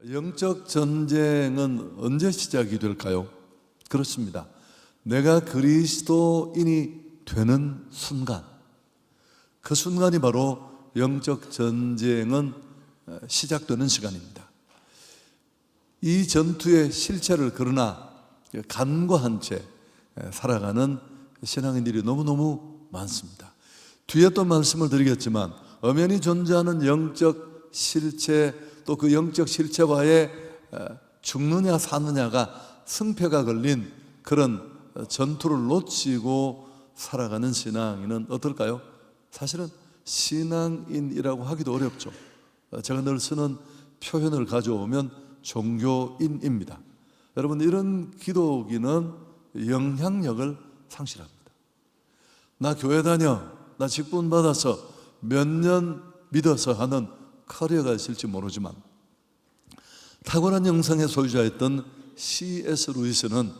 영적 전쟁은 언제 시작이 될까요? 그렇습니다. 내가 그리스도인이 되는 순간, 그 순간이 바로 영적 전쟁은 시작되는 시간입니다. 이 전투의 실체를 그러나 간과한 채 살아가는 신앙인들이 너무너무 많습니다. 뒤에 또 말씀을 드리겠지만 엄연히 존재하는 영적 실체, 또 그 영적 실체와의 죽느냐 사느냐가 승패가 걸린 그런 전투를 놓치고 살아가는 신앙인은 어떨까요? 사실은 신앙인이라고 하기도 어렵죠. 제가 늘 쓰는 표현을 가져오면 종교인입니다. 여러분, 이런 기독인은 영향력을 상실합니다. 나 교회 다녀, 나 직분 받아서 몇 년 믿어서 하는 커리어가 있을지 모르지만, 탁월한 영성의 소유자였던 C.S. 루이스는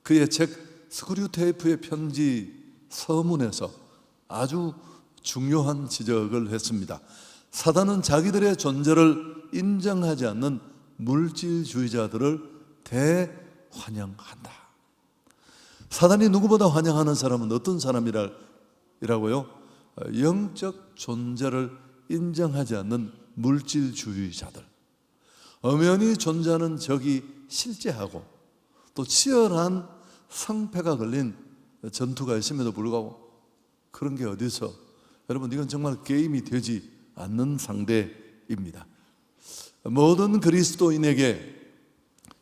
그의 책 스크류 테이프의 편지 서문에서 아주 중요한 지적을 했습니다. 사단은 자기들의 존재를 인정하지 않는 물질주의자들을 대환영한다. 사단이 누구보다 환영하는 사람은 어떤 사람이라고요? 영적 존재를 인정하지 않는 물질주의자들, 엄연히 존재하는 적이 실제하고 또 치열한 성패가 걸린 전투가 있음에도 불구하고 그런 게 어디서, 여러분, 이건 정말 게임이 되지 않는 상대입니다. 모든 그리스도인에게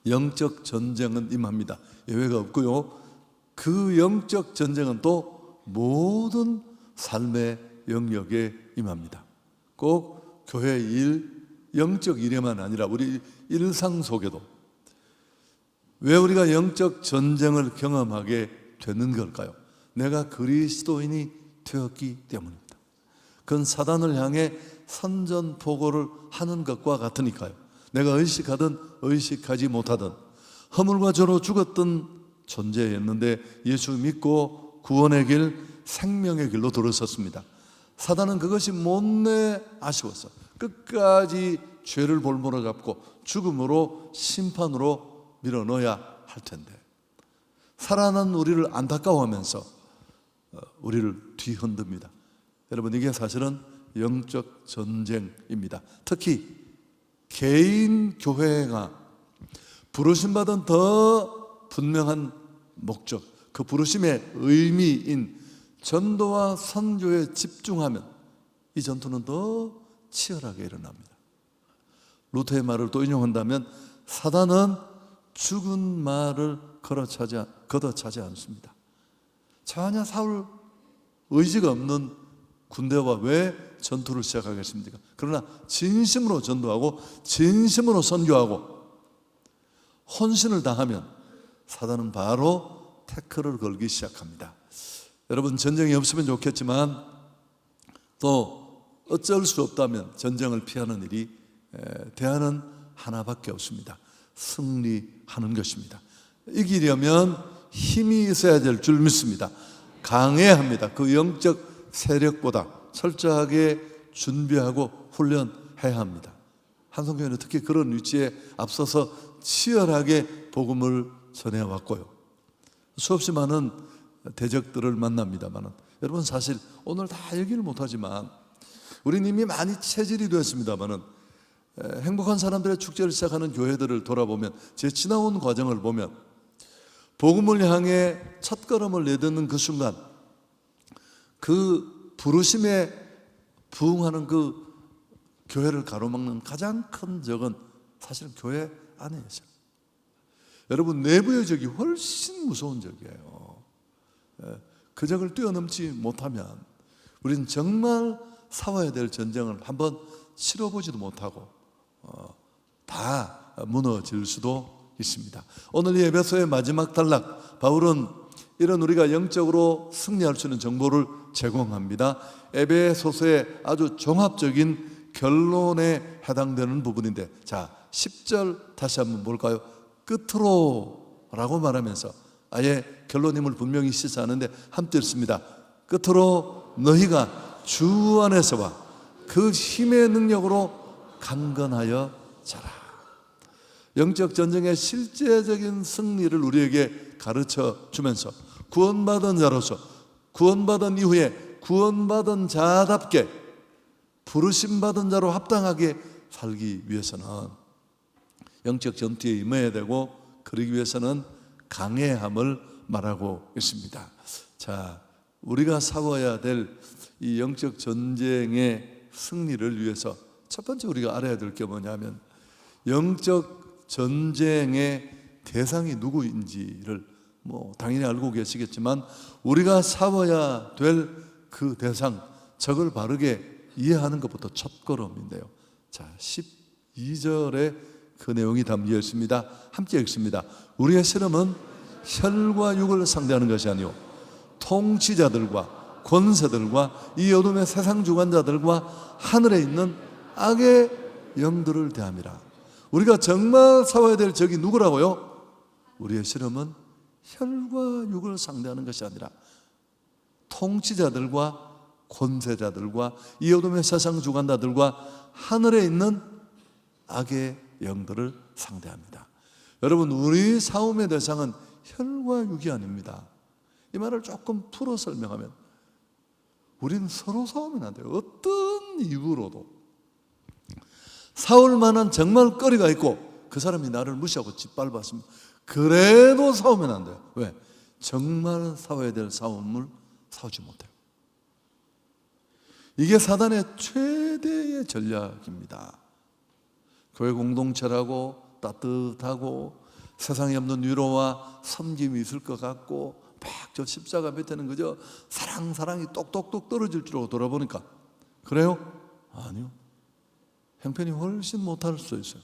영적 전쟁은 임합니다. 예외가 없고요. 그 영적 전쟁은 또 모든 삶의 영역에 임합니다. 꼭 교회 일, 영적 일에만 아니라 우리 일상 속에도. 왜 우리가 영적 전쟁을 경험하게 되는 걸까요? 내가 그리스도인이 되었기 때문입니다. 그건 사단을 향해 선전포고를 하는 것과 같으니까요. 내가 의식하든 의식하지 못하든 허물과 죄로 죽었던 존재였는데 예수 믿고 구원의 길, 생명의 길로 들어섰습니다. 사단은 그것이 못내 아쉬워서 끝까지 죄를 볼모로 잡고 죽음으로, 심판으로 밀어넣어야 할 텐데, 살아난 우리를 안타까워하면서 우리를 뒤흔듭니다. 여러분, 이게 사실은 영적 전쟁입니다. 특히 개인 교회가 부르심받은 더 분명한 목적, 그 부르심의 의미인 전도와 선교에 집중하면 이 전투는 더 치열하게 일어납니다. 루터의 말을 또 인용한다면 사단은 죽은 말을 걷어차지 않습니다. 전혀 싸울 의지가 없는 군대와 왜 전투를 시작하겠습니까? 그러나 진심으로 전도하고 진심으로 선교하고 헌신을 다하면 사단은 바로 태클을 걸기 시작합니다. 여러분, 전쟁이 없으면 좋겠지만 또 어쩔 수 없다면 전쟁을 피하는 일이 대안은 하나밖에 없습니다. 승리하는 것입니다. 이기려면 힘이 있어야 될 줄 믿습니다. 강해야 합니다. 그 영적 세력보다 철저하게 준비하고 훈련해야 합니다. 한성교회는 특히 그런 위치에 앞서서 치열하게 복음을 전해왔고요. 수없이 많은 대적들을 만납니다만, 여러분, 사실 오늘 다 얘기를 못하지만 우리는 이미 많이 체질이 되었습니다만, 행복한 사람들의 축제를 시작하는 교회들을 돌아보면, 제 지나온 과정을 보면 복음을 향해 첫걸음을 내딛는 그 순간, 그 부르심에 부응하는 그 교회를 가로막는 가장 큰 적은 사실 교회 안에 있어요. 여러분, 내부의 적이 훨씬 무서운 적이에요. 그 적을 뛰어넘지 못하면 우리는 정말 싸워야 될 전쟁을 한번 치러보지도 못하고 다 무너질 수도 있습니다. 오늘 이 에베소의 마지막 단락, 바울은 이런 우리가 영적으로 승리할 수 있는 정보를 제공합니다. 에베소서의 아주 종합적인 결론에 해당되는 부분인데, 자, 10절 다시 한번 볼까요? 끝으로 라고 말하면서 아예 결론임을 분명히 시사하는데 함께 읽습니다. 끝으로 너희가 주 안에서와 그 힘의 능력으로 강건하여 자라. 영적 전쟁의 실제적인 승리를 우리에게 가르쳐 주면서 구원받은 자로서 구원받은 이후에 구원받은 자답게 부르심받은 자로 합당하게 살기 위해서는 영적 전투에 임해야 되고, 그러기 위해서는 강해함을 말하고 있습니다. 자, 우리가 싸워야 될 이 영적 전쟁의 승리를 위해서 첫 번째 우리가 알아야 될 게 뭐냐면, 영적 전쟁의 대상이 누구인지를 당연히 알고 계시겠지만, 우리가 싸워야 될 그 대상, 적을 바르게 이해하는 것부터 첫걸음인데요. 자, 12절에 그 내용이 담겨 있습니다. 함께 읽습니다. 우리의 실험은 혈과 육을 상대하는 것이 아니요 통치자들과 권세들과 이 어둠의 세상 주관자들과 하늘에 있는 악의 영들을 대함이라. 우리가 정말 싸워야 될 적이 누구라고요? 우리의 실험은 혈과 육을 상대하는 것이 아니라 통치자들과 권세자들과 이 어둠의 세상 주관자들과 하늘에 있는 악의 영들을 상대합니다. 여러분, 우리 싸움의 대상은 혈과 육이 아닙니다. 이 말을 조금 풀어 설명하면, 우리는 서로 싸우면 안 돼요. 어떤 이유로도 싸울 만한 정말 거리가 있고 그 사람이 나를 무시하고 짓밟았으면 그래도 싸우면 안 돼요. 왜? 정말 싸워야 될 싸움을 싸우지 못해요. 이게 사단의 최대의 전략입니다. 교회 공동체라고 따뜻하고 세상에 없는 위로와 섬김이 있을 것 같고 막 저 십자가 밑에는 그저 사랑이 똑똑똑 떨어질 줄 알고 돌아보니까, 그래요? 아니요. 형편이 훨씬 못할 수 있어요.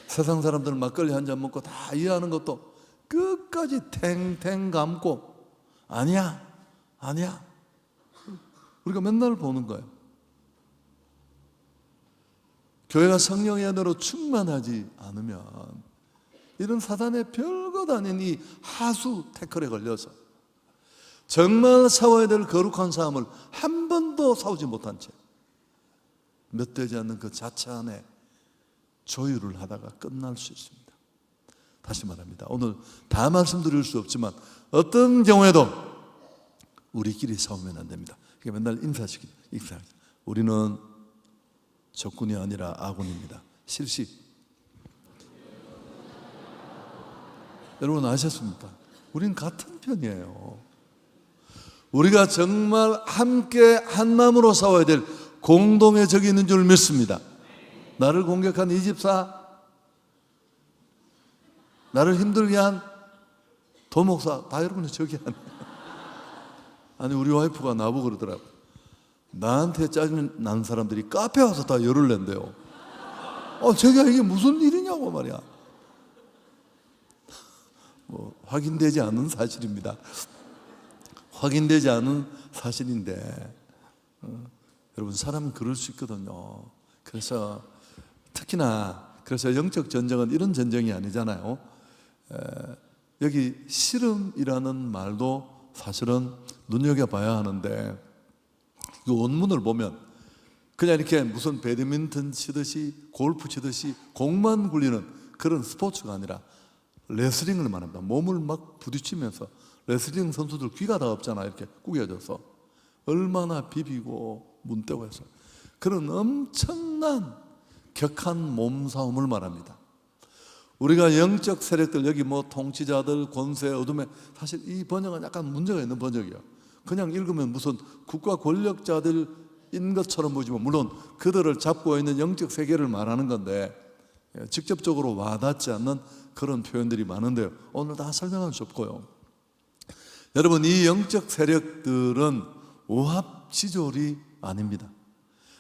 세상 사람들은 막걸리 한 잔 먹고 다 이해하는 것도 끝까지 탱탱 감고 아니야 우리가 맨날 보는 거예요. 교회가 성령의 은혜로 충만하지 않으면 이런 사단의 별것 아닌 이 하수 태클에 걸려서 정말 싸워야 될 거룩한 싸움을 한 번도 싸우지 못한 채 몇 되지 않는 그 자체 안에 조율을 하다가 끝날 수 있습니다. 다시 말합니다. 오늘 다 말씀드릴 수 없지만 어떤 경우에도 우리끼리 싸우면 안 됩니다. 그게 맨날 인사시키죠. 우리는 적군이 아니라 아군입니다. 실시. 여러분 아셨습니까? 우린 같은 편이에요. 우리가 정말 함께 한 마음으로 싸워야 될 공동의 적이 있는 줄 믿습니다. 나를 공격한 이 집사, 나를 힘들게 한 도목사, 다 여러분의 적이 아니에요. 아니, 우리 와이프가 나보고 그러더라고요. 나한테 짜증 난 사람들이 카페 와서 다 열을 낸대요. 제가 이게 무슨 일이냐고 말이야. 확인되지 않은 사실입니다. 확인되지 않은 사실인데, 여러분, 사람은 그럴 수 있거든요. 그래서 특히나 그래서 영적 전쟁은 이런 전쟁이 아니잖아요. 여기 씨름이라는 말도 사실은 눈여겨봐야 하는데, 그 원문을 보면 그냥 이렇게 무슨 배드민턴 치듯이 골프 치듯이 공만 굴리는 그런 스포츠가 아니라 레슬링을 말합니다. 몸을 막 부딪히면서, 레슬링 선수들 귀가 다 없잖아. 이렇게 구겨져서 얼마나 비비고 문대고 해서 그런 엄청난 격한 몸싸움을 말합니다. 우리가 영적 세력들, 여기 통치자들, 권세, 어둠에, 사실 이 번역은 약간 문제가 있는 번역이에요. 그냥 읽으면 무슨 국가 권력자들인 것처럼 보이지만, 물론 그들을 잡고 있는 영적 세계를 말하는 건데 직접적으로 와닿지 않는 그런 표현들이 많은데요. 오늘 다 설명할 수 없고요. 여러분, 이 영적 세력들은 오합지졸이 아닙니다.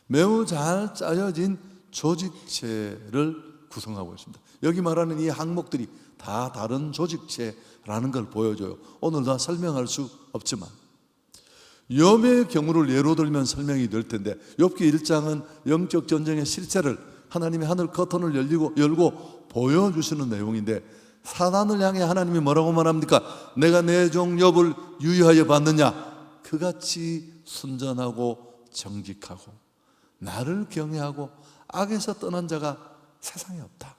매우 잘 짜여진 조직체를 구성하고 있습니다. 여기 말하는 이 항목들이 다 다른 조직체라는 걸 보여줘요. 오늘 다 설명할 수 없지만 욥의 경우를 예로 들면 설명이 될 텐데, 욥기 1장은 영적 전쟁의 실체를 하나님의 하늘 커튼을 열고 보여주시는 내용인데, 사단을 향해 하나님이 뭐라고 말합니까? 내가 내 종 욥을 유의하여 봤느냐? 그같이 순전하고 정직하고 나를 경외하고 악에서 떠난 자가 세상에 없다.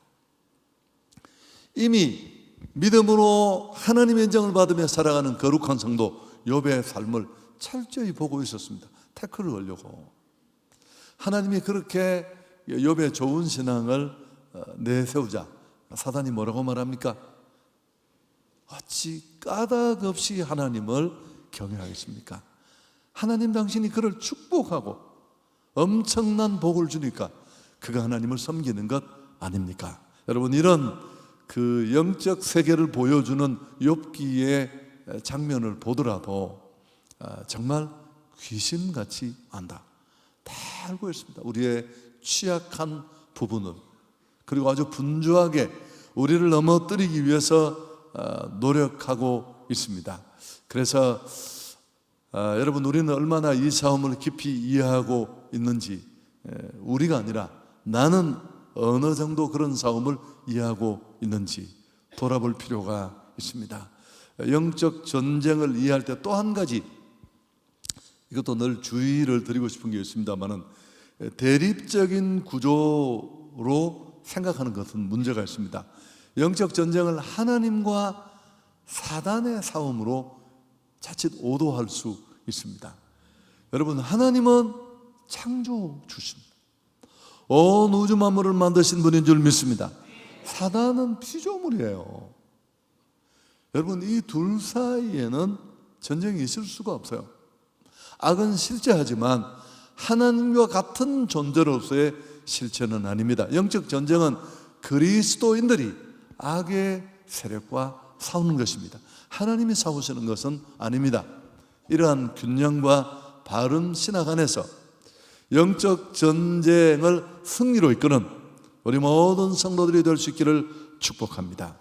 이미 믿음으로 하나님의 인정을 받으며 살아가는 거룩한 성도 욥의 삶을 철저히 보고 있었습니다. 태클을 걸려고. 하나님이 그렇게 욥의 좋은 신앙을 내세우자 사단이 뭐라고 말합니까? 어찌 까닭 없이 하나님을 경외하겠습니까? 하나님 당신이 그를 축복하고 엄청난 복을 주니까 그가 하나님을 섬기는 것 아닙니까? 여러분, 이런 그 영적 세계를 보여주는 욥기의 장면을 보더라도 정말 귀신같이 안다. 다 알고 있습니다. 우리의 취약한 부분을, 그리고 아주 분주하게 우리를 넘어뜨리기 위해서 노력하고 있습니다. 그래서 여러분, 우리는 얼마나 이 싸움을 깊이 이해하고 있는지, 우리가 아니라 나는 어느 정도 그런 싸움을 이해하고 있는지 돌아볼 필요가 있습니다. 영적 전쟁을 이해할 때 또 한 가지, 이것도 늘 주의를 드리고 싶은 게 있습니다만은, 대립적인 구조로 생각하는 것은 문제가 있습니다. 영적 전쟁을 하나님과 사단의 싸움으로 자칫 오도할 수 있습니다. 여러분, 하나님은 창조주십니다. 온 우주 만물을 만드신 분인 줄 믿습니다. 사단은 피조물이에요. 여러분, 이 둘 사이에는 전쟁이 있을 수가 없어요. 악은 실제하지만 하나님과 같은 존재로서의 실체는 아닙니다. 영적 전쟁은 그리스도인들이 악의 세력과 싸우는 것입니다. 하나님이 싸우시는 것은 아닙니다. 이러한 균형과 바른 신학 안에서 영적 전쟁을 승리로 이끄는 우리 모든 성도들이 될 수 있기를 축복합니다.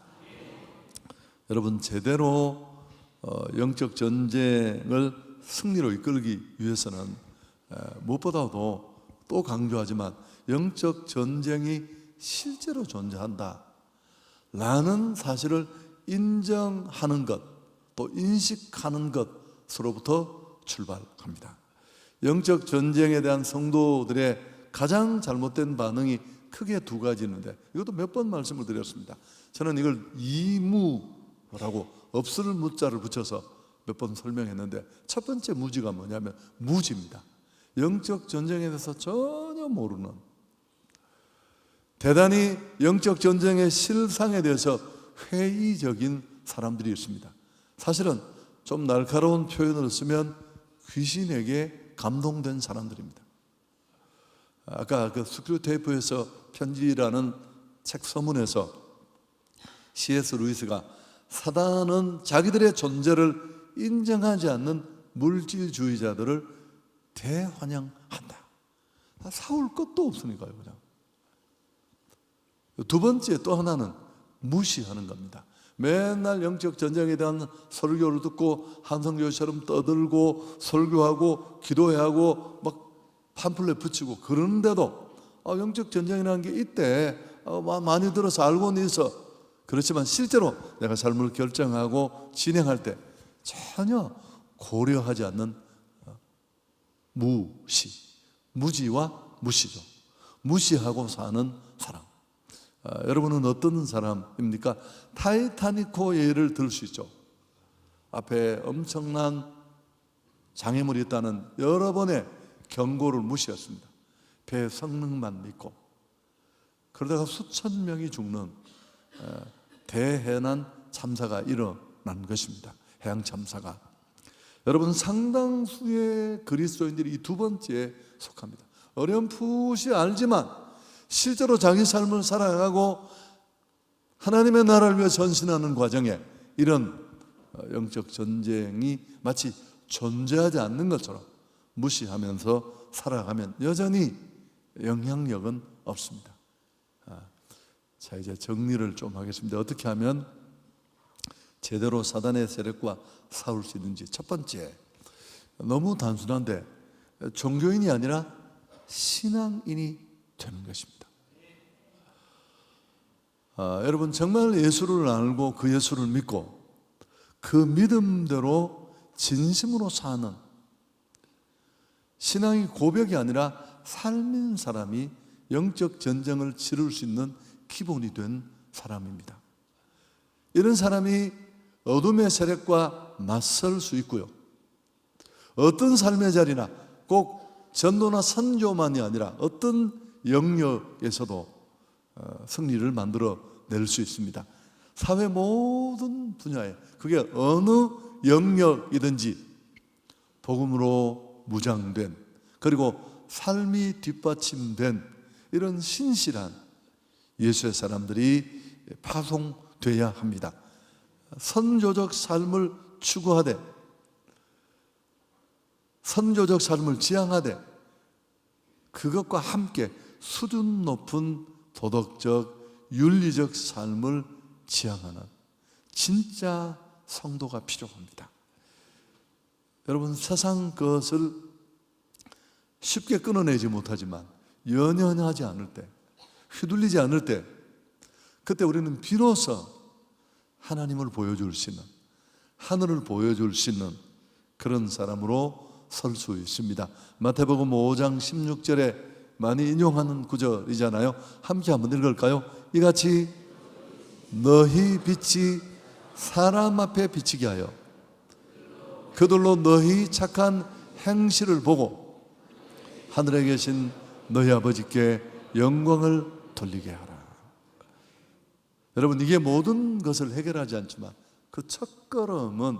여러분, 제대로 영적 전쟁을 승리로 이끌기 위해서는 무엇보다도 또 강조하지만 영적 전쟁이 실제로 존재한다 라는 사실을 인정하는 것, 또 인식하는 것으로부터 출발합니다. 영적 전쟁에 대한 성도들의 가장 잘못된 반응이 크게 두 가지 있는데, 이것도 몇 번 말씀을 드렸습니다. 저는 이걸 이무라고 없을 무자를 붙여서 몇 번 설명했는데, 첫 번째 무지가 뭐냐면 무지입니다. 영적 전쟁에 대해서 전혀 모르는, 대단히 영적 전쟁의 실상에 대해서 회의적인 사람들이 있습니다. 사실은 좀 날카로운 표현을 쓰면 귀신에게 감동된 사람들입니다. 아까 그 스크류테이프에서 편지라는 책 서문에서 C.S. 루이스가 사단은 자기들의 존재를 인정하지 않는 물질주의자들을 대환영한다. 사올 것도 없으니까요, 그냥. 두 번째, 또 하나는 무시하는 겁니다. 맨날 영적 전쟁에 대한 설교를 듣고 한성교처럼 떠들고 설교하고 기도해야 하고 막 팜플렛 붙이고 그러는데도 영적 전쟁이라는 게 있대, 많이 들어서 알고는 있어. 그렇지만 실제로 내가 삶을 결정하고 진행할 때 전혀 고려하지 않는 무지와 무시죠. 무시하고 사는 사람. 여러분은 어떤 사람입니까? 타이타닉호 예를 들 수 있죠. 앞에 엄청난 장애물이 있다는 여러 번의 경고를 무시했습니다. 배의 성능만 믿고. 그러다가 수천 명이 죽는 대해난 참사가 일어난 것입니다. 해양 참사가. 여러분, 상당수의 그리스도인들이 이 두 번째에 속합니다. 어렴풋이 알지만 실제로 자기 삶을 살아가고 하나님의 나라를 위해 전신하는 과정에 이런 영적 전쟁이 마치 존재하지 않는 것처럼 무시하면서 살아가면 여전히 영향력은 없습니다. 자, 이제 정리를 좀 하겠습니다. 어떻게 하면 제대로 사단의 세력과 싸울 수 있는지. 첫 번째, 너무 단순한데 종교인이 아니라 신앙인이 되는 것입니다. 여러분, 정말 예수를 알고 그 예수를 믿고 그 믿음대로 진심으로 사는 신앙이 고백이 아니라 삶인 사람이 영적 전쟁을 치를 수 있는 기본이 된 사람입니다. 이런 사람이 어둠의 세력과 맞설 수 있고요. 어떤 삶의 자리나 꼭 전도나 선교만이 아니라 어떤 영역에서도 승리를 만들어낼 수 있습니다. 사회 모든 분야에, 그게 어느 영역이든지 복음으로 무장된, 그리고 삶이 뒷받침된 이런 신실한 예수의 사람들이 파송돼야 합니다. 선조적 삶을 추구하되, 선조적 삶을 지향하되, 그것과 함께 수준 높은 도덕적, 윤리적 삶을 지향하는 진짜 성도가 필요합니다. 여러분, 세상 것을 쉽게 끊어내지 못하지만 연연하지 않을 때, 휘둘리지 않을 때, 그때 우리는 비로소 하나님을 보여줄 수 있는, 하늘을 보여줄 수 있는 그런 사람으로 설 수 있습니다. 마태복음 5장 16절에 많이 인용하는 구절이잖아요. 함께 한번 읽을까요? 이같이 너희 빛이 사람 앞에 비치게 하여 그들로 너희 착한 행실을 보고 하늘에 계신 너희 아버지께 영광을 돌리게 하라. 여러분, 이게 모든 것을 해결하지 않지만 그 첫걸음은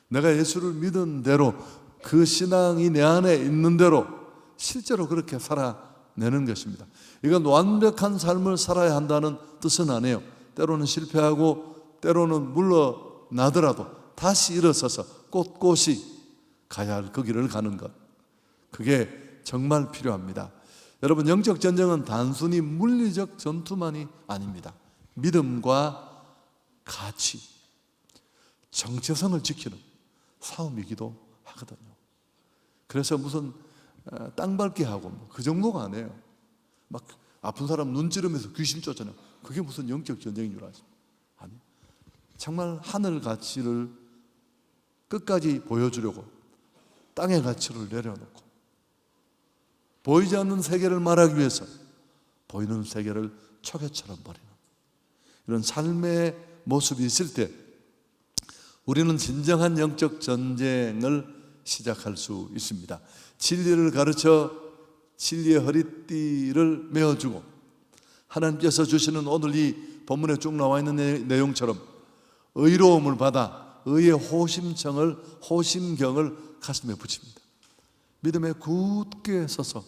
내가 예수를 믿은 대로, 그 신앙이 내 안에 있는 대로 실제로 그렇게 살아내는 것입니다. 이건 완벽한 삶을 살아야 한다는 뜻은 아니에요. 때로는 실패하고 때로는 물러나더라도 다시 일어서서 꼿꼿이 가야 할 그 길을 가는 것, 그게 정말 필요합니다. 여러분, 영적 전쟁은 단순히 물리적 전투만이 아닙니다. 믿음과 가치, 정체성을 지키는 싸움이기도 하거든요. 그래서 무슨 땅밟기 하고 그 정도가 아니에요. 막 아픈 사람 눈 찌르면서 귀신 쫓아내요. 그게 무슨 영적 전쟁인 줄 아십니까? 아니, 정말 하늘 가치를 끝까지 보여주려고 땅의 가치를 내려놓고 보이지 않는 세계를 말하기 위해서 보이는 세계를 초계처럼 버리는 이런 삶의 모습이 있을 때 우리는 진정한 영적 전쟁을 시작할 수 있습니다. 진리를 가르쳐 진리의 허리띠를 메어주고, 하나님께서 주시는 오늘 이 본문에 쭉 나와 있는 내용처럼 의로움을 받아 의의 호심경을 가슴에 붙입니다. 믿음에 굳게 서서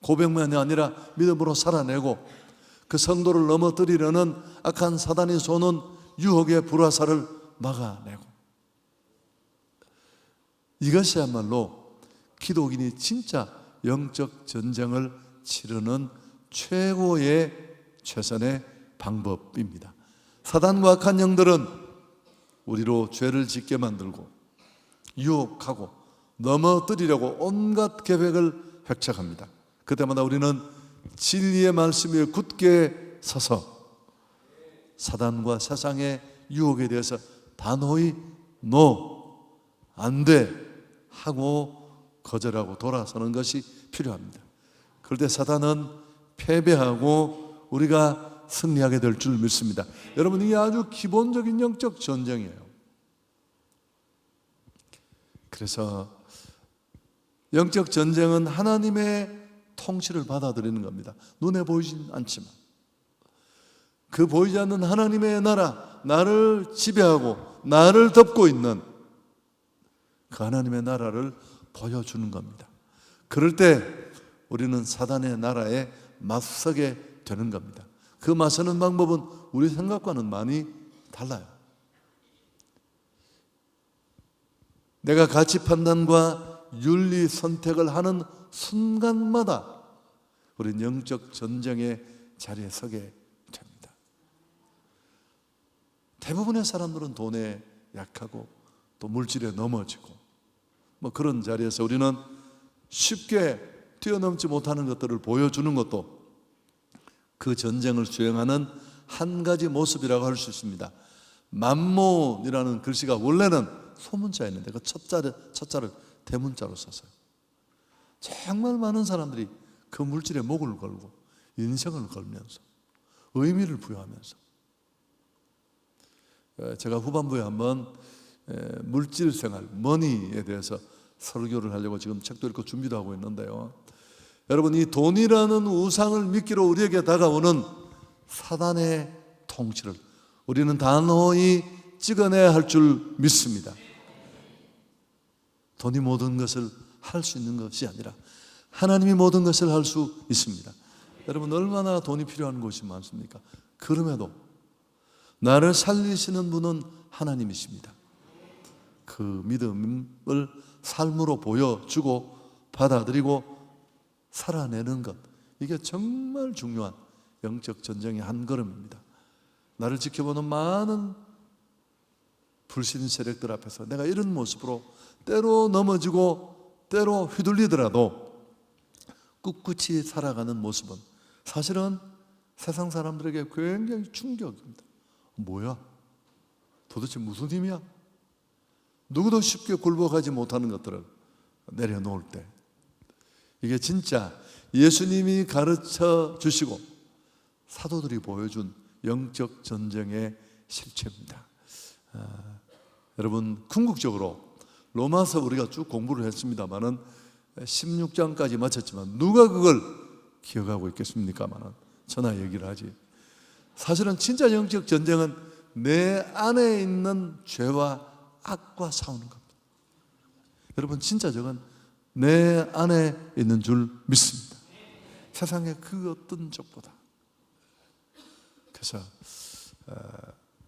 고백만이 아니라 믿음으로 살아내고, 그 성도를 넘어뜨리려는 악한 사단이 쏘는 유혹의 불화살을 막아내고, 이것이야말로 기독인이 진짜 영적 전쟁을 치르는 최고의 최선의 방법입니다. 사단과 악한 영들은 우리로 죄를 짓게 만들고 유혹하고 넘어뜨리려고 온갖 계획을 획책합니다. 그때마다 우리는 진리의 말씀 위에 굳게 서서 사단과 세상의 유혹에 대해서 단호히 안 돼 하고 거절하고 돌아서는 것이 필요합니다. 그럴 때 사단은 패배하고 우리가 승리하게 될 줄 믿습니다. 여러분, 이게 아주 기본적인 영적 전쟁이에요. 그래서 영적 전쟁은 하나님의 통치를 받아들이는 겁니다. 눈에 보이진 않지만 그 보이지 않는 하나님의 나라, 나를 지배하고 나를 덮고 있는 그 하나님의 나라를 보여주는 겁니다. 그럴 때 우리는 사단의 나라에 맞서게 되는 겁니다. 그 맞서는 방법은 우리 생각과는 많이 달라요. 내가 가치 판단과 윤리 선택을 하는 순간마다 우리는 영적 전쟁의 자리에 서게 됩니다. 대부분의 사람들은 돈에 약하고 또 물질에 넘어지고 그런 자리에서 우리는 쉽게 뛰어넘지 못하는 것들을 보여주는 것도 그 전쟁을 수행하는 한 가지 모습이라고 할 수 있습니다. 만몬이라는 글씨가 원래는 소문자였는데 그 첫 자를 대문자로 썼어요. 정말 많은 사람들이 그 물질에 목을 걸고 인생을 걸면서 의미를 부여하면서 제가 후반부에 한번 물질 생활, 머니에 대해서 설교를 하려고 지금 책도 읽고 준비도 하고 있는데요. 여러분, 이 돈이라는 우상을 미끼로 우리에게 다가오는 사단의 통치를 우리는 단호히 찍어내야 할 줄 믿습니다. 돈이 모든 것을 할 수 있는 것이 아니라 하나님이 모든 것을 할 수 있습니다. 여러분, 얼마나 돈이 필요한 곳이 많습니까? 그럼에도 나를 살리시는 분은 하나님이십니다. 그 믿음을 삶으로 보여주고 받아들이고 살아내는 것, 이게 정말 중요한 영적 전쟁의 한 걸음입니다. 나를 지켜보는 많은 불신 세력들 앞에서 내가 이런 모습으로 때로 넘어지고 때로 휘둘리더라도 꿋꿋이 살아가는 모습은 사실은 세상 사람들에게 굉장히 충격입니다. 뭐야? 도대체 무슨 힘이야? 누구도 쉽게 굴복하지 못하는 것들을 내려놓을 때, 이게 진짜 예수님이 가르쳐 주시고 사도들이 보여준 영적 전쟁의 실체입니다. 여러분, 궁극적으로 로마서 우리가 쭉 공부를 했습니다마는 16장까지 마쳤지만 누가 그걸 기억하고 있겠습니까마는 저나 얘기를 하지. 사실은 진짜 영적 전쟁은 내 안에 있는 죄와 악과 싸우는 겁니다. 여러분, 진짜 저건 내 안에 있는 줄 믿습니다. 세상의 그 어떤 적보다. 그래서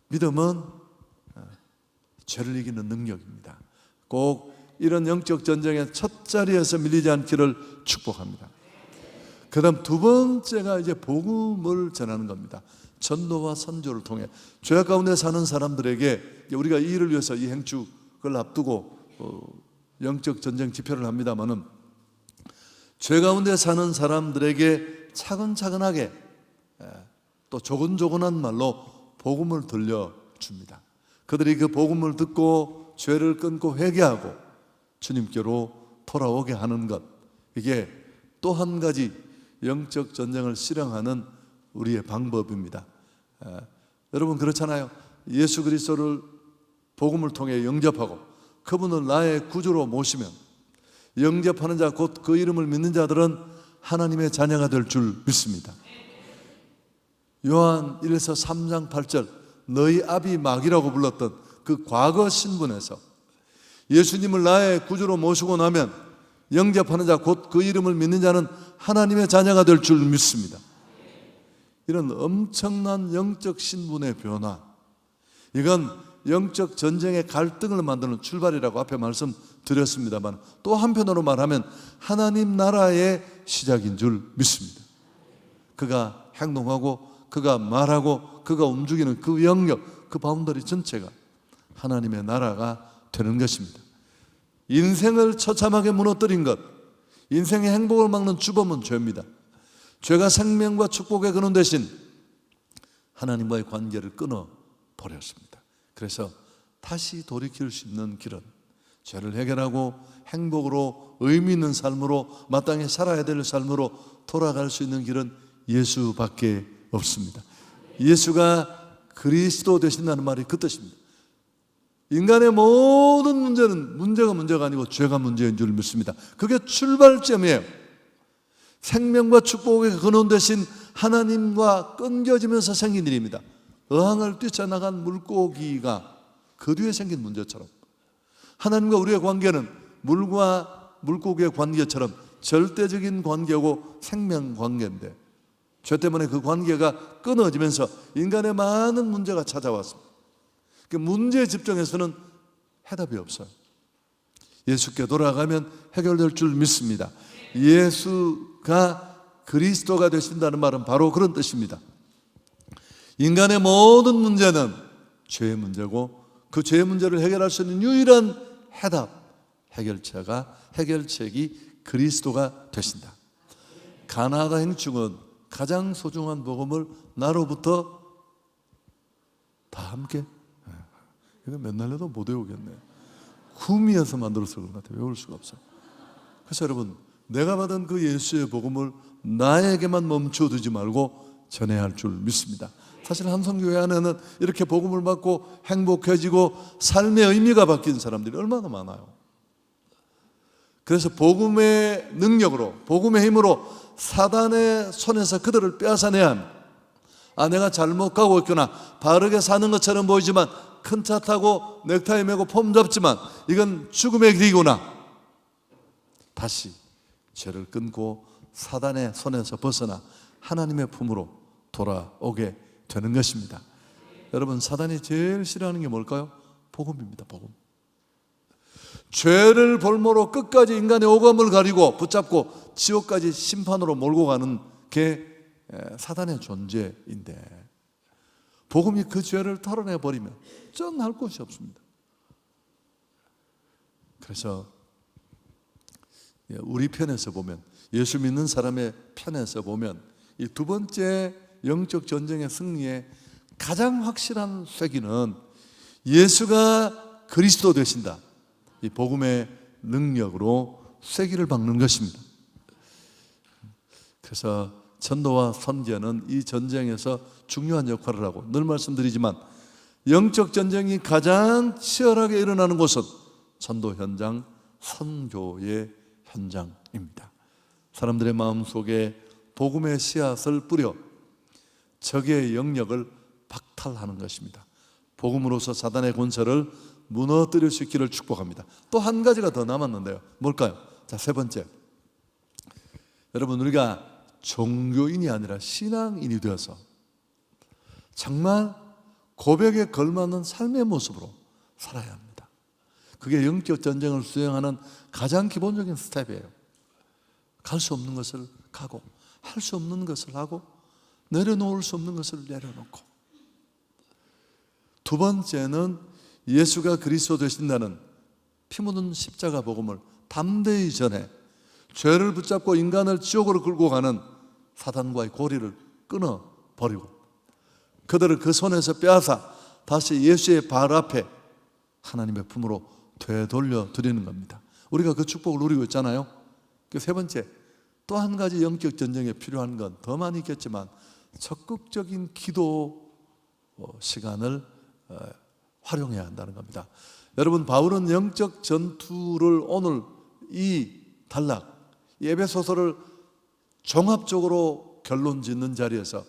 믿음은 죄를 이기는 능력입니다. 꼭 이런 영적 전쟁의 첫 자리에서 밀리지 않기를 축복합니다. 그 다음 두 번째가 이제 복음을 전하는 겁니다. 전도와 선교를 통해 죄 가운데 사는 사람들에게, 우리가 이 일을 위해서 이 행축을 앞두고 영적 전쟁 집회를 합니다마는, 죄 가운데 사는 사람들에게 차근차근하게 또 조곤조곤한 말로 복음을 들려줍니다. 그들이 그 복음을 듣고 죄를 끊고 회개하고 주님께로 돌아오게 하는 것, 이게 또 한 가지 영적 전쟁을 실행하는 우리의 방법입니다. 여러분, 그렇잖아요. 예수 그리스도를 복음을 통해 영접하고 그분을 나의 구주로 모시면, 영접하는 자 곧 그 이름을 믿는 자들은 하나님의 자녀가 될 줄 믿습니다. 요한 1에서 3장 8절, 너희 아비 마귀라고 불렀던 그 과거 신분에서 예수님을 나의 구주로 모시고 나면 영접하는 자 곧 그 이름을 믿는 자는 하나님의 자녀가 될 줄 믿습니다. 이런 엄청난 영적 신분의 변화, 이건 영적 전쟁의 갈등을 만드는 출발이라고 앞에 말씀드렸습니다만, 또 한편으로 말하면 하나님 나라의 시작인 줄 믿습니다. 그가 행동하고 그가 말하고 그가 움직이는 그 영역, 그 바운더리 전체가 하나님의 나라가 되는 것입니다. 인생을 처참하게 무너뜨린 것, 인생의 행복을 막는 주범은 죄입니다. 죄가 생명과 축복의 근원 대신 하나님과의 관계를 끊어버렸습니다. 그래서 다시 돌이킬 수 있는 길은, 죄를 해결하고 행복으로 의미 있는 삶으로 마땅히 살아야 될 삶으로 돌아갈 수 있는 길은 예수밖에 없습니다. 예수가 그리스도 되신다는 말이 그 뜻입니다. 인간의 모든 문제는 문제가 아니고 죄가 문제인 줄 믿습니다. 그게 출발점이에요. 생명과 축복의 근원 되신 하나님과 끊겨지면서 생긴 일입니다. 어항을 뛰쳐나간 물고기가 그 뒤에 생긴 문제처럼, 하나님과 우리의 관계는 물과 물고기의 관계처럼 절대적인 관계고 생명 관계인데, 죄 때문에 그 관계가 끊어지면서 인간의 많은 문제가 찾아왔습니다. 그 문제에 집중해서는 해답이 없어요. 예수께 돌아가면 해결될 줄 믿습니다. 예수가 그리스도가 되신다는 말은 바로 그런 뜻입니다. 인간의 모든 문제는 죄의 문제고, 그 죄의 문제를 해결할 수 있는 유일한 해답, 해결책이 그리스도가 되신다. 가나다 행축은 가장 소중한 복음을 나로부터 다 함께, 이거 맨날 해도 못 외우겠네. 후미에서 만들었을 것 같아요. 외울 수가 없어요. 그래서 여러분, 내가 받은 그 예수의 복음을 나에게만 멈춰두지 말고 전해야 할 줄 믿습니다. 사실 한성교회 안에는 이렇게 복음을 받고 행복해지고 삶의 의미가 바뀐 사람들이 얼마나 많아요. 그래서 복음의 능력으로, 복음의 힘으로 사단의 손에서 그들을 빼앗아내야 합니다. 내가 잘못 가고 있구나. 바르게 사는 것처럼 보이지만 큰 차 타고 넥타이 메고 폼 잡지만 이건 죽음의 길이구나. 다시 죄를 끊고 사단의 손에서 벗어나 하나님의 품으로 돌아오게 되는 것입니다. 여러분, 사단이 제일 싫어하는 게 뭘까요? 복음입니다. 복음. 죄를 볼모로 끝까지 인간의 오감을 가리고 붙잡고 지옥까지 심판으로 몰고 가는 게 사단의 존재인데, 복음이 그 죄를 털어내버리면 전 할 곳이 없습니다. 그래서 우리 편에서 보면, 예수 믿는 사람의 편에서 보면 이 두 번째 영적 전쟁의 승리의 가장 확실한 쇠기는 예수가 그리스도 되신다, 이 복음의 능력으로 쇠기를 박는 것입니다. 그래서 전도와 선지자는 이 전쟁에서 중요한 역할을 하고, 늘 말씀드리지만 영적 전쟁이 가장 치열하게 일어나는 곳은 전도 현장, 선교의 현장입니다. 사람들의 마음속에 복음의 씨앗을 뿌려 적의 영역을 박탈하는 것입니다. 복음으로서 사단의 권세를 무너뜨릴 수 있기를 축복합니다. 또 한 가지가 더 남았는데요. 뭘까요? 자, 세 번째. 여러분, 우리가 종교인이 아니라 신앙인이 되어서 정말 고백에 걸맞는 삶의 모습으로 살아야 합니다. 그게 영적 전쟁을 수행하는 가장 기본적인 스텝이에요. 갈 수 없는 것을 가고, 할 수 없는 것을 하고, 내려놓을 수 없는 것을 내려놓고, 두 번째는 예수가 그리스도 되신다는 피 묻은 십자가 복음을 담대히 전해 죄를 붙잡고 인간을 지옥으로 끌고 가는 사단과의 고리를 끊어버리고 그들을 그 손에서 빼앗아 다시 예수의 발 앞에 하나님의 품으로 되돌려 드리는 겁니다. 우리가 그 축복을 누리고 있잖아요. 세 번째, 또 한 가지 영적 전쟁에 필요한 건 더 많이 있겠지만 적극적인 기도 시간을 활용해야 한다는 겁니다. 여러분, 바울은 영적 전투를 오늘 이 단락, 에베소서를 종합적으로 결론 짓는 자리에서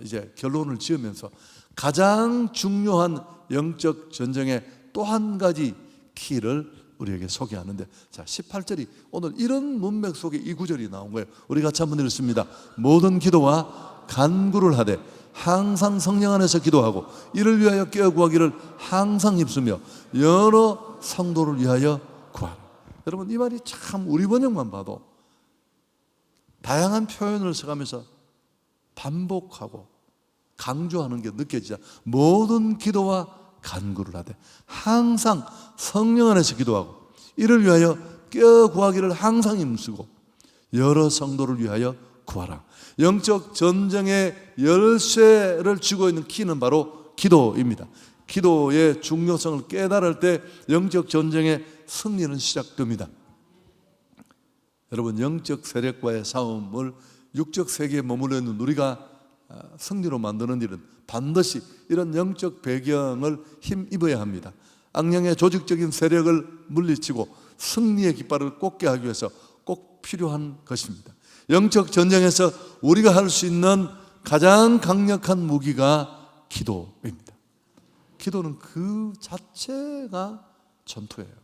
이제 결론을 지으면서 가장 중요한 영적 전쟁의 또 한 가지 키를 우리에게 소개하는데, 자, 18절이 오늘 이런 문맥 속에 이 구절이 나온 거예요. 우리 같이 한번 읽습니다. 모든 기도와 간구를 하되 항상 성령 안에서 기도하고 이를 위하여 깨어 구하기를 항상 힘쓰며 여러 성도를 위하여 구하라. 여러분, 이 말이 참 우리 번역만 봐도 다양한 표현을 써가면서 반복하고 강조하는 게 느껴지자. 모든 기도와 간구를 하되 항상 성령 안에서 기도하고 이를 위하여 깨어 구하기를 항상 힘쓰고 여러 성도를 위하여 구하라. 영적 전쟁의 열쇠를 쥐고 있는 키는 바로 기도입니다. 기도의 중요성을 깨달을 때 영적 전쟁의 승리는 시작됩니다. 여러분, 영적 세력과의 싸움을 육적 세계에 머물러 있는 우리가 승리로 만드는 일은 반드시 이런 영적 배경을 힘입어야 합니다. 악령의 조직적인 세력을 물리치고 승리의 깃발을 꽂게 하기 위해서 꼭 필요한 것입니다. 영적 전쟁에서 우리가 할 수 있는 가장 강력한 무기가 기도입니다. 기도는 그 자체가 전투예요.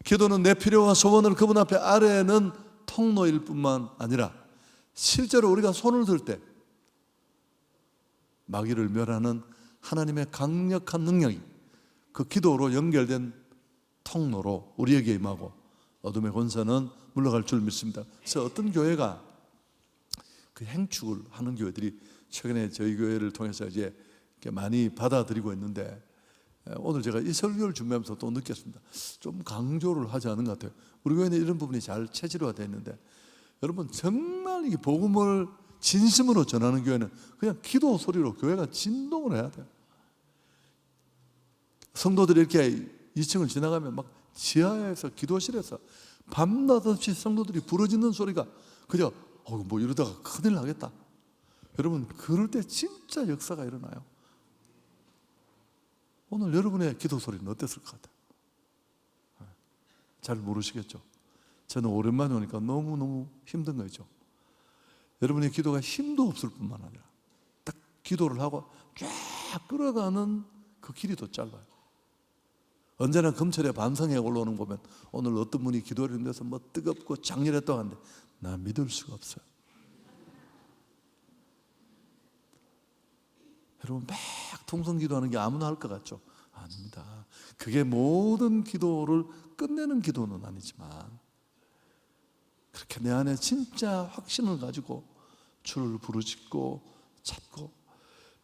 기도는 내 필요와 소원을 그분 앞에 아뢰는 통로일 뿐만 아니라 실제로 우리가 손을 들 때 마귀를 멸하는 하나님의 강력한 능력이 그 기도로 연결된 통로로 우리에게 임하고 어둠의 권세는 물러갈 줄 믿습니다. 그래서 어떤 교회가 그 행축을 하는 교회들이 최근에 저희 교회를 통해서 이제 많이 받아들이고 있는데, 오늘 제가 이 설교를 준비하면서 또 느꼈습니다. 좀 강조를 하지 않은 것 같아요. 우리 교회는 이런 부분이 잘 체질화되어 있는데, 여러분, 정말 이 복음을 진심으로 전하는 교회는 그냥 기도 소리로 교회가 진동을 해야 돼요. 성도들이 이렇게 2층을 지나가면 막 지하에서 기도실에서 밤낮 없이 성도들이 부르짖는 소리가 그저 뭐 이러다가 큰일 나겠다, 여러분, 그럴 때 진짜 역사가 일어나요. 오늘 여러분의 기도 소리는 어땠을 것 같아요? 잘 모르시겠죠? 저는 오랜만에 오니까 너무너무 힘든 거죠. 여러분의 기도가 힘도 없을 뿐만 아니라 딱 기도를 하고 쫙 끌어가는 그 길이 더 짧아요. 언제나 검찰의 반성에 올라오는 거 보면 오늘 어떤 분이 기도를 했는데서 뭐 뜨겁고 장렬했다고 하는데 나 믿을 수가 없어요. 여러분, 막 통성 기도하는 게 아무나 할 것 같죠? 아닙니다. 그게 모든 기도를 끝내는 기도는 아니지만 그렇게 내 안에 진짜 확신을 가지고 주를 부르짖고 찾고,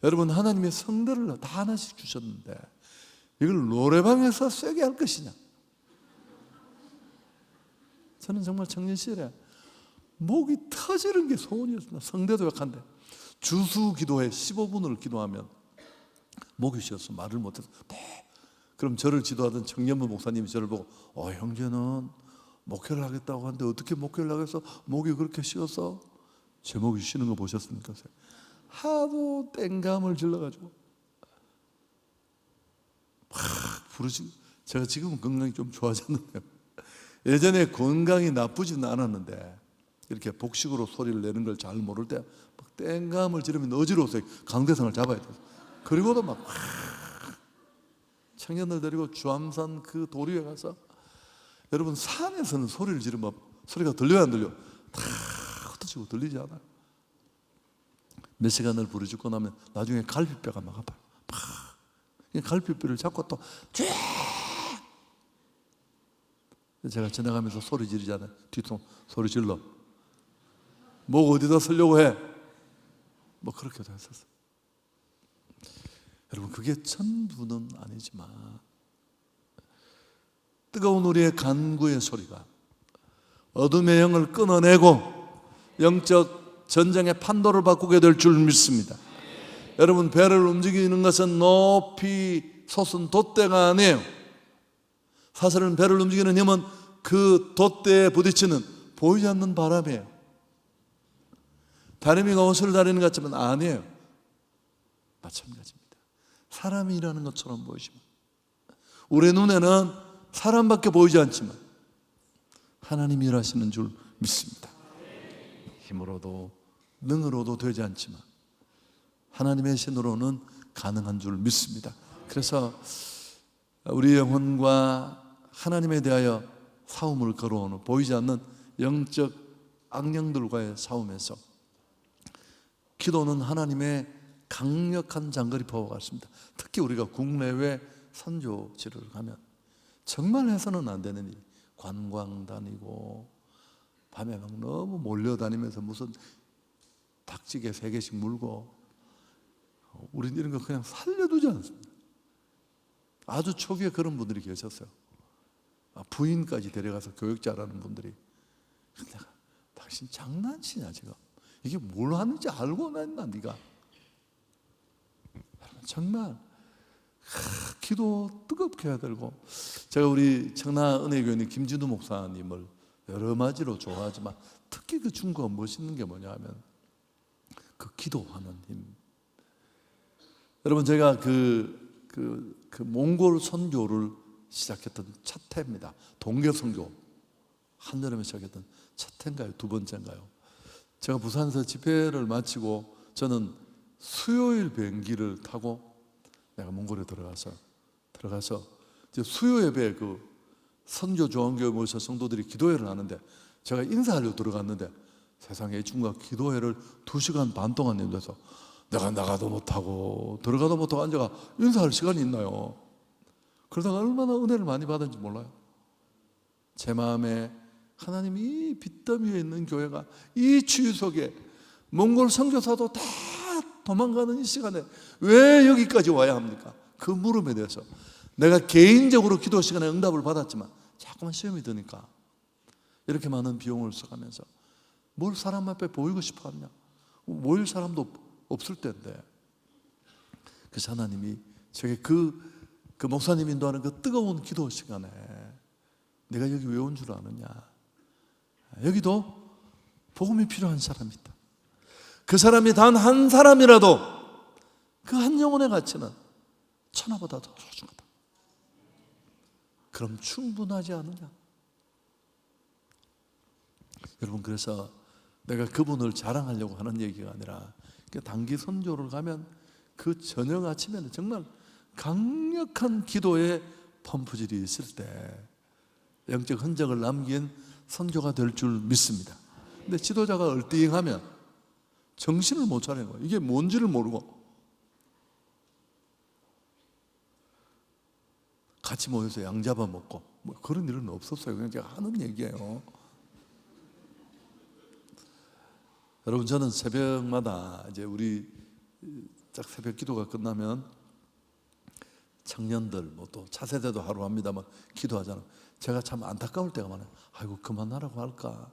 여러분, 하나님의 성대를 다 하나씩 주셨는데 이걸 노래방에서 쐬게 할 것이냐? 저는 정말 청년 시절에 목이 터지는 게 소원이었습니다. 성대도 약한데 주수 기도회 15분을 기도하면 목이 쉬어서 말을 못해서 그럼 저를 지도하던 청년부 목사님이 저를 보고 형제는 목회를 하겠다고 하는데 어떻게 목회를 하겠어? 목이 그렇게 쉬어서? 제 목이 쉬는 거 보셨습니까? 하도 땡감을 질러가지고 막 부르시고, 제가 지금은 건강이 좀 좋아졌는데요, 예전에 건강이 나쁘지는 않았는데 이렇게 복식으로 소리를 내는 걸 잘 모를 때 막 땡감을 지르면 어지러워서 강대상을 잡아야 돼요. 그리고도 막 청년들 데리고 주암산 그 도리에 가서, 여러분, 산에서는 소리를 지르면 소리가 들려요, 안 들려? 다 흩어지고 들리지 않아요. 몇 시간을 부르짖고 나면 나중에 갈비뼈가 막 아파요. 갈비뼈를 잡고 또 쫙, 제가 지나가면서 소리 지르잖아요. 뒤통 소리 질러. 목 어디다 쓰려고 해? 뭐 그렇게도 했었어요. 여러분, 그게 전부는 아니지만 뜨거운 우리의 간구의 소리가 어둠의 영을 끊어내고 영적 전쟁의 판도를 바꾸게 될 줄 믿습니다. 여러분, 배를 움직이는 것은 높이 솟은 돛대가 아니에요. 사실은 배를 움직이는 힘은 그 돛대에 부딪히는 보이지 않는 바람이에요. 다리미가 옷을 다리는 것 같지만 아니에요. 마찬가지입니다. 사람이 일하는 것처럼 보이지만 우리 눈에는 사람밖에 보이지 않지만 하나님이 일하시는 줄 믿습니다. 힘으로도 능으로도 되지 않지만 하나님의 신으로는 가능한 줄 믿습니다. 그래서 우리 영혼과 하나님에 대하여 싸움을 걸어오는 보이지 않는 영적 악령들과의 싸움에서 기도는 하나님의 강력한 장거리포와 같습니다. 특히 우리가 국내외 선교지를 가면 정말 해서는 안 되는 일, 관광 다니고 밤에 막 너무 몰려다니면서 무슨 닭찌개 3개씩 물고, 우린 이런 거 그냥 살려두지 않습니다. 아주 초기에 그런 분들이 계셨어요. 부인까지 데려가서 교육 잘하는 분들이. 내가 당신 장난치냐 지금? 이게 뭘 하는지 알고 냈나 네가? 정말 기도 뜨겁게 해야 되고, 제가 우리 청라은혜교회는 김진우 목사님을 여러 가지로 좋아하지만 특히 그 중국어 멋있는 게 뭐냐 하면 그 기도하는 힘. 여러분, 제가 그 몽골 선교를 시작했던 첫 해입니다. 동계 선교 한여름에 시작했던 첫 해인가요? 두 번째인가요? 제가 부산에서 집회를 마치고 저는 수요일 비행기를 타고 내가 몽골에 들어가서 이제 수요 예배 그 선교 조항교회 모여서 성도들이 기도회를 하는데 제가 인사하려고 들어갔는데 세상에 이 친구가 기도회를 2시간 반 동안 연대서 내가 나가도 못하고 들어가도 못하고 앉아가 인사할 시간이 있나요? 그러다가 얼마나 은혜를 많이 받은지 몰라요. 제 마음에 하나님이 이 빚더미 위에 있는 교회가 이 추위 속에 몽골 선교사도 다 도망가는 이 시간에 왜 여기까지 와야 합니까? 그 물음에 대해서 내가 개인적으로 기도 시간에 응답을 받았지만 자꾸만 시험이 드니까 이렇게 많은 비용을 써가면서 뭘 사람 앞에 보이고 싶어 하느냐? 모일 사람도 없을 때인데, 그래서 하나님이 제게 그 목사님 인도하는 그 뜨거운 기도 시간에 내가 여기 왜 온 줄 아느냐? 여기도 복음이 필요한 사람이 있다. 그 사람이 단 한 사람이라도 그 한 영혼의 가치는 천하보다 더 소중하다. 그럼 충분하지 않느냐? 여러분, 그래서 내가 그분을 자랑하려고 하는 얘기가 아니라 단기 선교를 가면 그 저녁 아침에는 정말 강력한 기도의 펌프질이 있을 때 영적 흔적을 남긴 선교가 될 줄 믿습니다. 근데 지도자가 얼띵하면 정신을 못 차리는 거예요. 이게 뭔지를 모르고 같이 모여서 양 잡아 먹고 뭐 그런 일은 없었어요. 그냥 제가 하는 얘기예요. 여러분, 저는 새벽마다 이제 우리 딱 새벽 기도가 끝나면 청년들 뭐 또 차세대도 하루 합니다만 기도하잖아요. 제가 참 안타까울 때가 많아요. 아이고, 그만하라고 할까.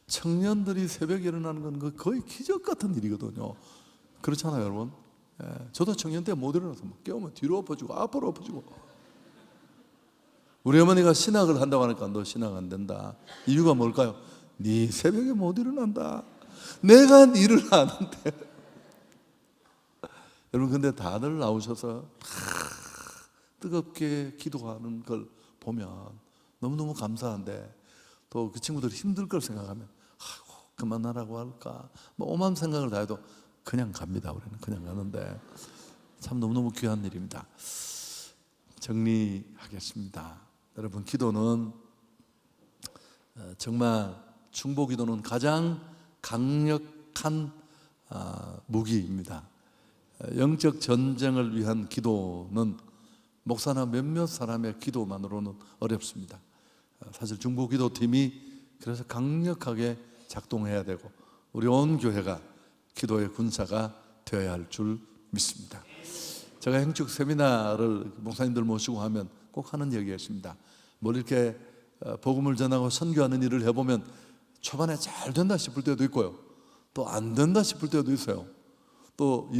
청년들이 새벽에 일어나는 건 거의 기적 같은 일이거든요. 그렇잖아요, 여러분. 예, 저도 청년 때 못 일어나서 깨우면 뒤로 엎어지고 앞으로 엎어지고. 우리 어머니가 신학을 한다고 하니까 너 신학 안 된다. 이유가 뭘까요? 네 새벽에 못 일어난다. 내가 일을 하는데. 여러분, 근데 다들 나오셔서 뜨겁게 기도하는 걸 보면 너무너무 감사한데 또 그 친구들이 힘들 걸 생각하면 아이고, 그만하라고 할까 뭐 오만 생각을 다 해도 그냥 갑니다. 우리는 그냥 가는데 참 너무너무 귀한 일입니다. 정리하겠습니다. 여러분, 기도는 정말 중보 기도는 가장 강력한 무기입니다. 영적 전쟁을 위한 기도는 목사나 몇몇 사람의 기도만으로는 어렵습니다. 사실 중보 기도팀이 그래서 강력하게 작동해야 되고 우리 온 교회가 기도의 군사가 되어야 할 줄 믿습니다. 제가 행축 세미나를 목사님들 모시고 하면 꼭 하는 얘기가 있습니다. 뭘 이렇게 복음을 전하고 선교하는 일을 해보면 초반에 잘 된다 싶을 때도 있고요, 또 안 된다 싶을 때도 있어요. 또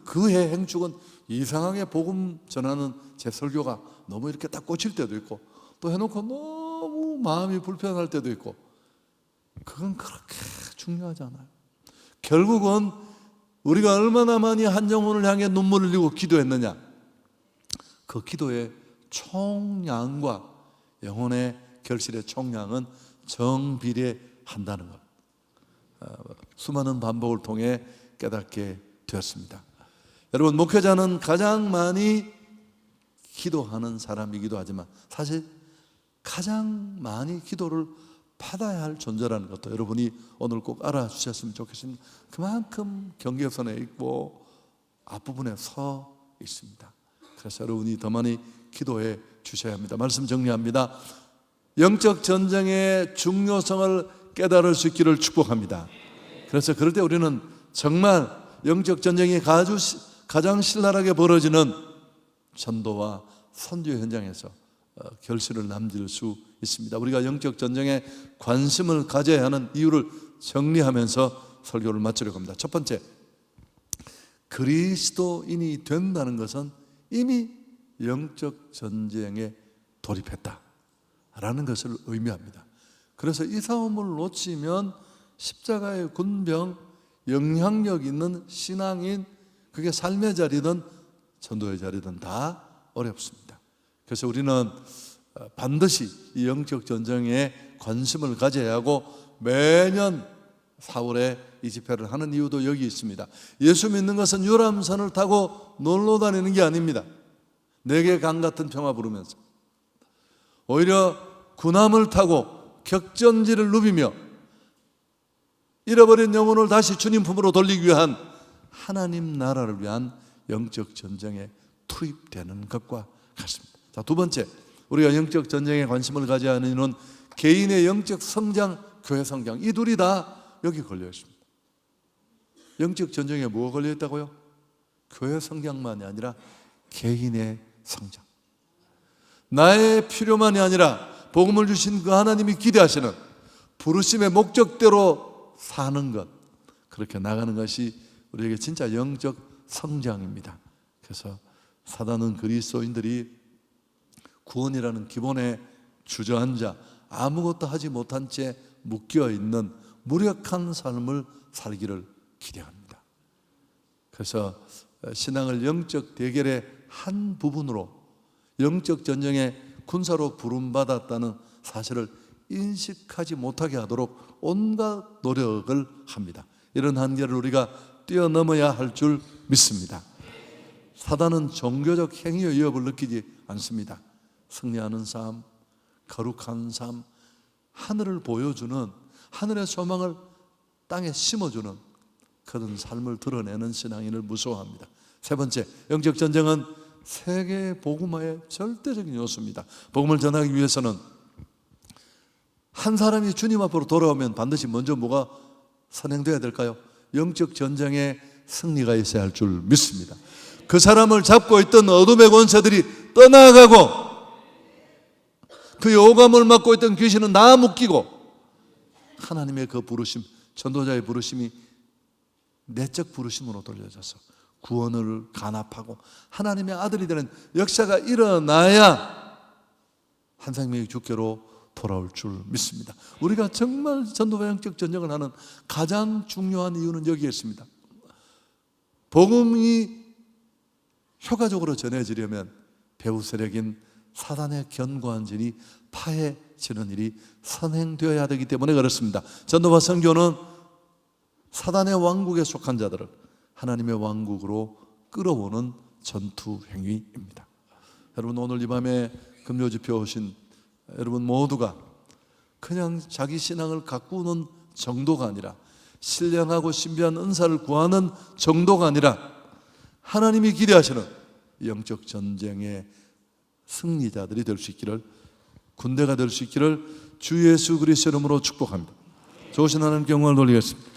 그해 행축은 이상하게 복음 전하는 제 설교가 너무 이렇게 딱 꽂힐 때도 있고, 또 해놓고 너무 마음이 불편할 때도 있고, 그건 그렇게 중요하지 않아요. 결국은 우리가 얼마나 많이 한 영혼을 향해 눈물을 흘리고 기도했느냐, 그 기도의 총량과 영혼의 결실의 총량은 정비례한다는 것, 수많은 반복을 통해 깨닫게 되었습니다. 여러분, 목회자는 가장 많이 기도하는 사람이기도 하지만 사실 가장 많이 기도를 받아야 할 존재라는 것도 여러분이 오늘 꼭 알아주셨으면 좋겠습니다. 그만큼 경계선에 있고 앞부분에 서 있습니다. 그래서 여러분이 더 많이 기도해 주셔야 합니다. 말씀 정리합니다. 영적 전쟁의 중요성을 깨달을 수 있기를 축복합니다. 그래서 그럴 때 우리는 정말 영적 전쟁이 가장 신랄하게 벌어지는 전도와 선교 현장에서 결실을 남길 수 있습니다. 우리가 영적 전쟁에 관심을 가져야 하는 이유를 정리하면서 설교를 마치려고 합니다. 첫 번째, 그리스도인이 된다는 것은 이미 영적 전쟁에 돌입했다라는 것을 의미합니다. 그래서 이 싸움을 놓치면 십자가의 군병, 영향력 있는 신앙인, 그게 삶의 자리든 전도의 자리든 다 어렵습니다. 그래서 우리는 반드시 이 영적 전쟁에 관심을 가져야 하고 매년 4월에 이 집회를 하는 이유도 여기 있습니다. 예수 믿는 것은 유람선을 타고 놀러 다니는 게 아닙니다. 내게 강 같은 평화 부르면서 오히려 군함을 타고 격전지를 누비며 잃어버린 영혼을 다시 주님 품으로 돌리기 위한 하나님 나라를 위한 영적 전쟁에 투입되는 것과 같습니다. 자, 두 번째, 우리가 영적 전쟁에 관심을 가져야 하는 이유는 개인의 영적 성장, 교회 성장, 이 둘이 다 여기 걸려 있습니다. 영적 전쟁에 뭐가 걸려 있다고요? 교회 성장만이 아니라 개인의 성장, 나의 필요만이 아니라 복음을 주신 그 하나님이 기대하시는 부르심의 목적대로 사는 것, 그렇게 나가는 것이 우리에게 진짜 영적 성장입니다. 그래서 사단은 그리스도인들이 구원이라는 기본에 주저앉아 아무것도 하지 못한 채 묶여있는 무력한 삶을 살기를 기대합니다. 그래서 신앙을 영적 대결의 한 부분으로, 영적 전쟁의 군사로 부름받았다는 사실을 인식하지 못하게 하도록 온갖 노력을 합니다. 이런 한계를 우리가 뛰어넘어야 할 줄 믿습니다. 사단은 종교적 행위의 위협을 느끼지 않습니다. 승리하는 삶, 거룩한 삶, 하늘을 보여주는, 하늘의 소망을 땅에 심어주는 그런 삶을 드러내는 신앙인을 무서워합니다. 세 번째, 영적 전쟁은 세계 복음화의 절대적인 요소입니다. 복음을 전하기 위해서는 한 사람이 주님 앞으로 돌아오면 반드시 먼저 뭐가 선행돼야 될까요? 영적 전쟁의 승리가 있어야 할 줄 믿습니다. 그 사람을 잡고 있던 어둠의 권세들이 떠나가고, 그 요감을 맡고 있던 귀신은 다 묶이고, 하나님의 그 부르심, 전도자의 부르심이 내적 부르심으로 돌려져서 구원을 간합하고 하나님의 아들이 되는 역사가 일어나야 한 생명이 주께로 돌아올 줄 믿습니다. 우리가 정말 전도와 영적 전쟁을 하는 가장 중요한 이유는 여기에 있습니다. 복음이 효과적으로 전해지려면 배후 세력인 사단의 견고한 진이 파해지는 일이 선행되어야 되기 때문에 그렇습니다. 전도와 선교는 사단의 왕국에 속한 자들을 하나님의 왕국으로 끌어오는 전투 행위입니다. 여러분, 오늘 이 밤에 금요집회 오신 여러분 모두가 그냥 자기 신앙을 가꾸는 정도가 아니라, 신령하고 신비한 은사를 구하는 정도가 아니라, 하나님이 기대하시는 영적 전쟁의 승리자들이 될 수 있기를, 군대가 될 수 있기를 주 예수 그리스도 이름으로 축복합니다. 좋으신 하나님께 영광을 돌리겠습니다.